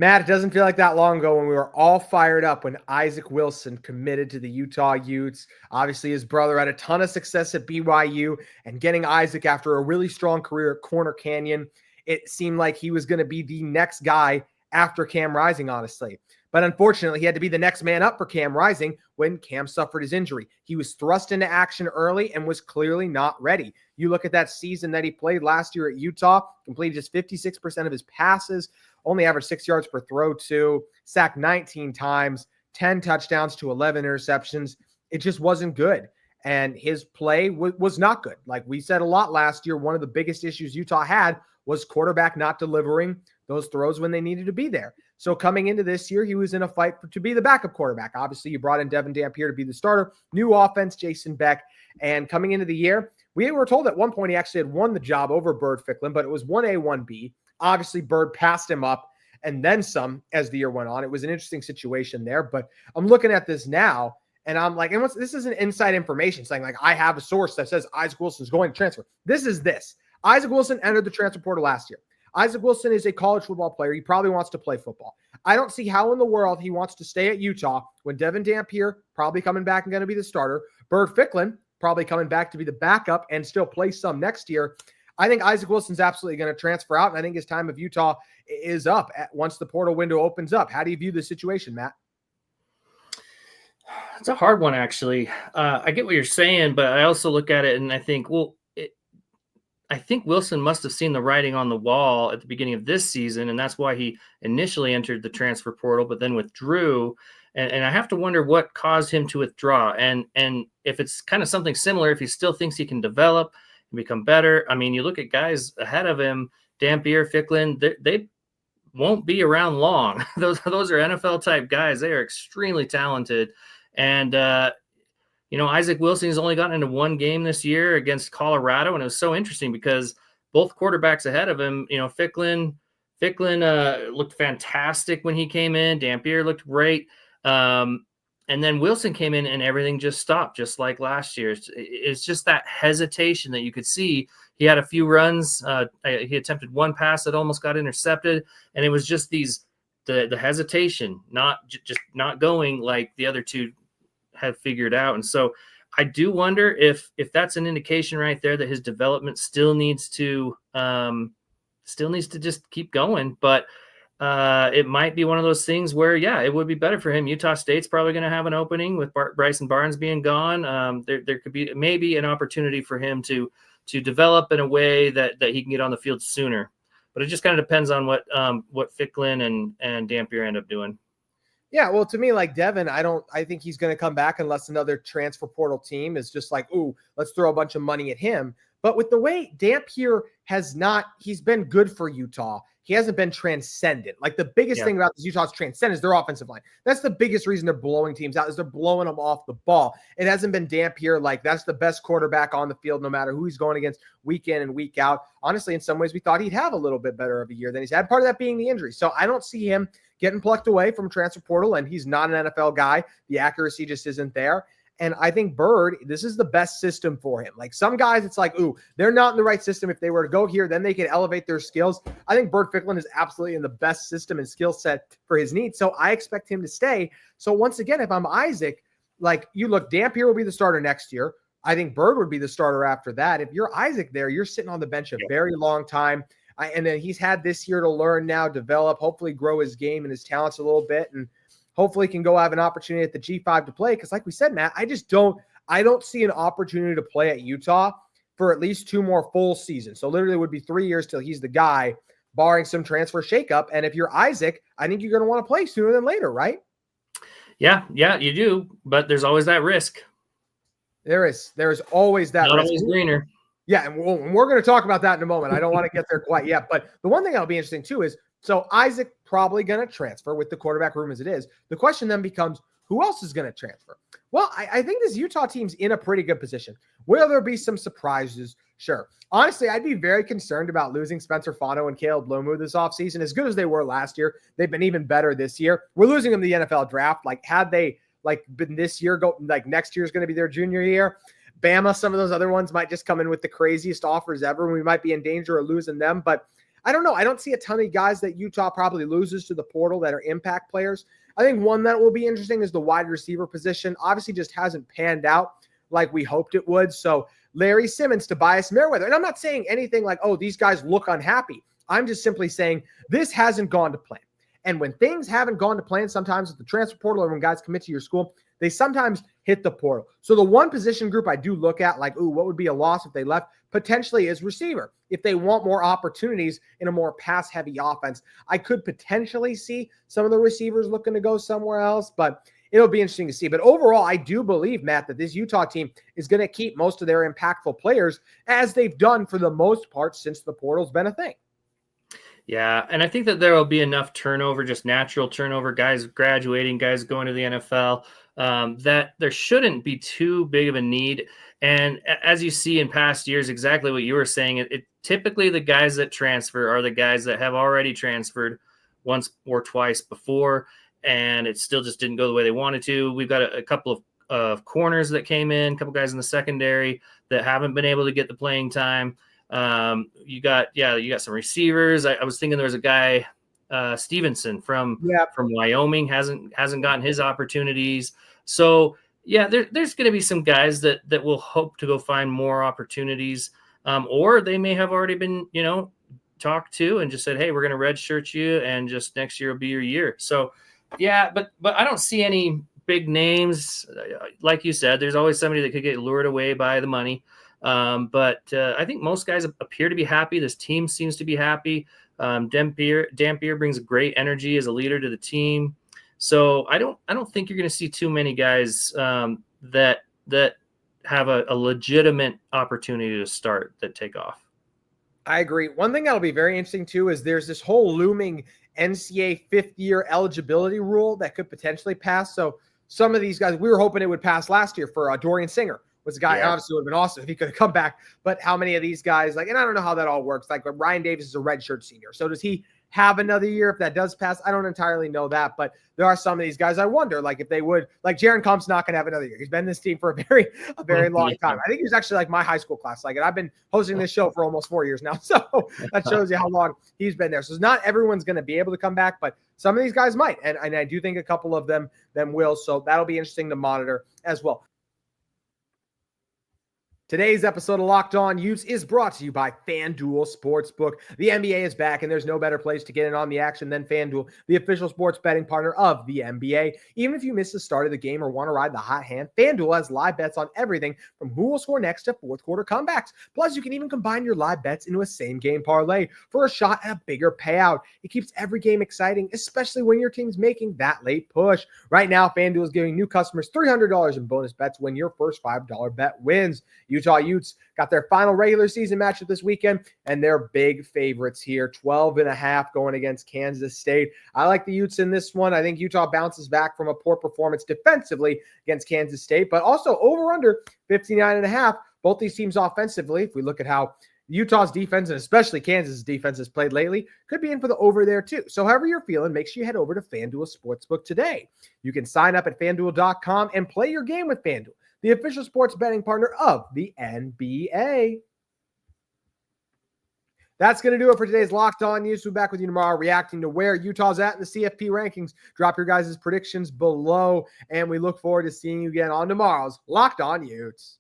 Matt, it doesn't feel like that long ago when we were all fired up when Isaac Wilson committed to the Utah Utes. Obviously, his brother had a ton of success at BYU, and getting Isaac after a really strong career at Corner Canyon, it seemed like he was going to be the next guy after Cam Rising, honestly. But unfortunately, he had to be the next man up for Cam Rising when Cam suffered his injury. He was thrust into action early and was clearly not ready. You look at that season that he played last year at Utah, completed just 56% of his passes, only averaged 6 yards per throw, sacked 19 times, 10 touchdowns to 11 interceptions. It just wasn't good. And his play was not good. Like we said a lot last year, one of the biggest issues Utah had was quarterback not delivering those throws when they needed to be there. So coming into this year, he was in a fight to be the backup quarterback. Obviously, you brought in Devin Dampier to be the starter. New offense, Jason Beck. And coming into the year, we were told at one point he actually had won the job over Byrd Ficklin, but it was 1A, 1B. Obviously, Byrd passed him up and then some as the year went on. It was an interesting situation there, but I'm looking at this now and I'm like, and this isn't inside information saying like, I have a source that says Isaac Wilson is going to transfer. This is this. Isaac Wilson entered the transfer portal last year. Isaac Wilson is a college football player. He probably wants to play football. I don't see how in the world he wants to stay at Utah when Devin Dampier probably coming back and going to be the starter. Byrd Ficklin probably coming back to be the backup and still play some next year. I think Isaac Wilson's absolutely going to transfer out, and I think his time of Utah is up once the portal window opens up. How do you view the situation, Matt? It's a hard one, actually. I get what you're saying, but I also look at it and I think, well, I think Wilson must have seen the writing on the wall at the beginning of this season, and that's why he initially entered the transfer portal, but then withdrew. And I have to wonder what caused him to withdraw. And if it's kind of something similar, if he still thinks he can develop and become better. I mean, you look at guys ahead of him, Dampier, Ficklin, they won't be around long. Those are NFL type guys. They are extremely talented. And, Isaac Wilson has only gotten into one game this year against Colorado. And it was so interesting because both quarterbacks ahead of him, Ficklin looked fantastic when he came in. Dampier looked great. And then Wilson came in and everything just stopped, just like last year. It's just that hesitation that you could see. He had a few runs. He attempted one pass that almost got intercepted. And it was just the hesitation, just not going like the other two had figured out. And so I do wonder if that's an indication right there that his development still needs to just keep going. But it might be one of those things where, yeah, it would be better for him. Utah State's probably going to have an opening with Bryson Barnes being gone. There could be maybe an opportunity for him to develop in a way that he can get on the field sooner. But it just kind of depends on what Ficklin and Dampier end up doing. Yeah, well, to me, like Devin, I think he's going to come back unless another transfer portal team is just like, ooh, let's throw a bunch of money at him. But with the way Dampier he's been good for Utah. He hasn't been transcendent. Like the biggest thing about this Utah's transcendent is their offensive line. That's the biggest reason they're blowing teams out is they're blowing them off the ball. It hasn't been Dampier. Like that's the best quarterback on the field, no matter who he's going against week in and week out. Honestly, in some ways, we thought he'd have a little bit better of a year than he's had. Part of that being the injury. So I don't see him getting plucked away from transfer portal, and he's not an NFL guy. The accuracy just isn't there. And I think Byrd, this is the best system for him. Like some guys, it's like, ooh, they're not in the right system. If they were to go here, then they can elevate their skills. I think Byrd Ficklin is absolutely in the best system and skill set for his needs. So I expect him to stay. So once again, if I'm Isaac, like you look, Dampier will be the starter next year. I think Byrd would be the starter after that. If you're Isaac there, you're sitting on the bench a very long time. And then he's had this year to learn now, develop, hopefully grow his game and his talents a little bit. And hopefully can go have an opportunity at the G5 to play. Because like we said, Matt, I don't see an opportunity to play at Utah for at least 2 more full seasons. So literally it would be 3 years till he's the guy, barring some transfer shakeup. And if you're Isaac, I think you're going to want to play sooner than later, right? Yeah, you do. But there's always that risk. There is always that Not risk. always greener. Yeah, and we're going to talk about that in a moment. I don't want to get there quite yet. But the one thing that'll be interesting too is, so Isaac probably going to transfer with the quarterback room as it is. The question then becomes, who else is going to transfer? Well, I think this Utah team's in a pretty good position. Will there be some surprises? Sure. Honestly, I'd be very concerned about losing Spencer Fano and Caleb Lomu this offseason. As good as they were last year, they've been even better this year. We're losing them the NFL draft. Like, had they been this year, next year is going to be their junior year. Bama, some of those other ones might just come in with the craziest offers ever, and we might be in danger of losing them. But I don't know. I don't see a ton of guys that Utah probably loses to the portal that are impact players. I think one that will be interesting is the wide receiver position. Obviously just hasn't panned out like we hoped it would. So Larry Simmons, Tobias Merriweather. And I'm not saying anything like, oh, these guys look unhappy. I'm just simply saying this hasn't gone to plan. And when things haven't gone to plan, sometimes with the transfer portal or when guys commit to your school, they sometimes hit the portal. So the one position group I do look at like, ooh, what would be a loss if they left? Potentially is receiver. If they want more opportunities in a more pass-heavy offense, I could potentially see some of the receivers looking to go somewhere else, but it'll be interesting to see. But overall, I do believe, Matt, that this Utah team is going to keep most of their impactful players as they've done for the most part since the portal's been a thing. Yeah, and I think that there will be enough turnover, just natural turnover, guys graduating, guys going to the NFL, that there shouldn't be too big of a need. And as you see in past years, exactly what you were saying, it typically the guys that transfer are the guys that have already transferred once or twice before, and it still just didn't go the way they wanted to. We've got a couple of corners that came in, a couple guys in the secondary that haven't been able to get the playing time. You got some receivers. I was thinking there was a guy, Stevenson from Wyoming hasn't gotten his opportunities. So yeah, there's going to be some guys that will hope to go find more opportunities. Or they may have already been, talked to and just said, hey, we're going to redshirt you and just next year will be your year. So yeah, but I don't see any big names. Like you said, there's always somebody that could get lured away by the money. But I think most guys appear to be happy. This team seems to be happy. Dampier brings a great energy as a leader to the team. So I don't think you're going to see too many guys that have a legitimate opportunity to start that take off. I agree. One thing that'll be very interesting too is there's this whole looming NCAA fifth-year eligibility rule that could potentially pass. So some of these guys, we were hoping it would pass last year for Dorian Singer. Was a guy, obviously would have been awesome if he could have come back. But how many of these guys, and I don't know how that all works. Like Ryan Davis is a redshirt senior. So does he have another year if that does pass? I don't entirely know that. But there are some of these guys I wonder, like if they would, like Jaron Comp's not going to have another year. He's been in this team for a very long time. I think he was actually like my high school class. And I've been hosting this show for almost 4 years now. So that shows you how long he's been there. So not everyone's going to be able to come back, but some of these guys might. And I do think a couple of them will. So that'll be interesting to monitor as well. Today's episode of Locked On Utes is brought to you by FanDuel Sportsbook. The NBA is back, and there's no better place to get in on the action than FanDuel, the official sports betting partner of the NBA. Even if you miss the start of the game or want to ride the hot hand, FanDuel has live bets on everything from who will score next to fourth quarter comebacks. Plus, you can even combine your live bets into a same-game parlay for a shot at a bigger payout. It keeps every game exciting, especially when your team's making that late push. Right now, FanDuel is giving new customers $300 in bonus bets when your first $5 bet wins. Utah Utes got their final regular season matchup this weekend, and they're big favorites here, 12.5 going against Kansas State. I like the Utes in this one. I think Utah bounces back from a poor performance defensively against Kansas State, but also over under 59.5. Both these teams offensively, if we look at how Utah's defense and especially Kansas' defense has played lately, could be in for the over there too. So however you're feeling, make sure you head over to FanDuel Sportsbook today. You can sign up at FanDuel.com and play your game with FanDuel, the official sports betting partner of the NBA. That's going to do it for today's Locked On Utes. We'll be back with you tomorrow reacting to where Utah's at in the CFP rankings. Drop your guys' predictions below, and we look forward to seeing you again on tomorrow's Locked On Utes.